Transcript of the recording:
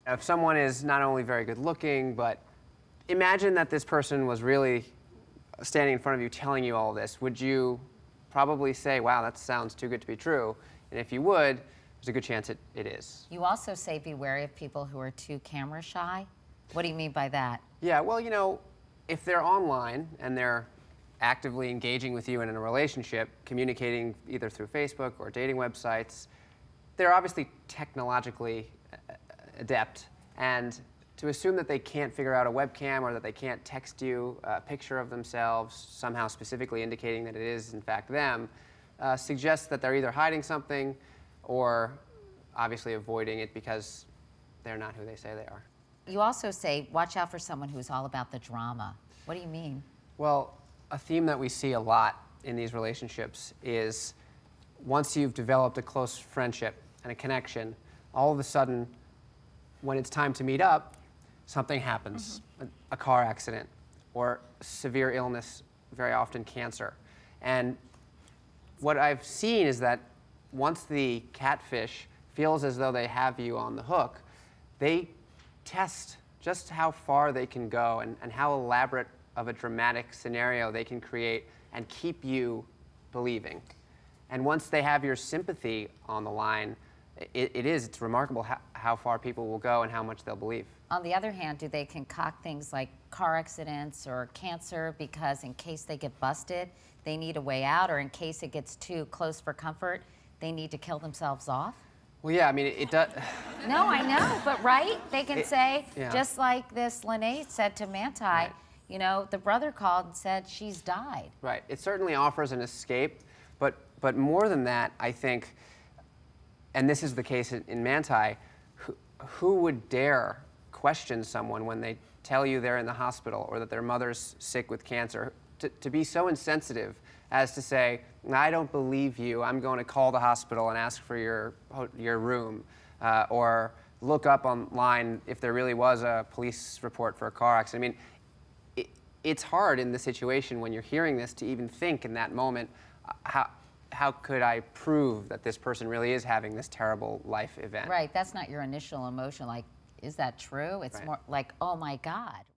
If someone is not only very good looking, but imagine that this person was really standing in front of you telling you all this, would you probably say, wow, that sounds too good to be true? And if you would, there's a good chance it is. You also say be wary of people who are too camera shy. What do you mean by that? Yeah, well, you know, if they're online and they're actively engaging with you in a relationship, communicating either through Facebook or dating websites, they're obviously technologically adept, and to assume that they can't figure out a webcam or that they can't text you a picture of themselves, somehow specifically indicating that it is in fact them, suggests that they're either hiding something or obviously avoiding it because they're not who they say they are. You also say watch out for someone who's all about the drama. What do you mean? Well, a theme that we see a lot in these relationships is once you've developed a close friendship and a connection, all of a sudden, when it's time to meet up, something happens, a car accident or severe illness, very often cancer. And what I've seen is that once the catfish feels as though they have you on the hook, they test just how far they can go and how elaborate of a dramatic scenario they can create and keep you believing. And once they have your sympathy on the line, it's remarkable how far people will go and how much they'll believe. On the other hand, do they concoct things like car accidents or cancer because in case they get busted, they need a way out, or in case it gets too close for comfort, they need to kill themselves off? Well, yeah, I mean, it does. No, I know, but right? They can say, yeah. just like this Lene said to Manti, right. You know, the brother called and said she's died. Right. It certainly offers an escape, but more than that, I think, and this is the case in Manti, who would dare question someone when they tell you they're in the hospital or that their mother's sick with cancer, to be so insensitive as to say, I don't believe you, I'm going to call the hospital and ask for your room, or look up online if there really was a police report for a car accident. I mean, it's hard in the situation when you're hearing this to even think in that moment, how could I prove that this person really is having this terrible life event? Right, that's not your initial emotion, like, is that true? It's right. more like, oh my God.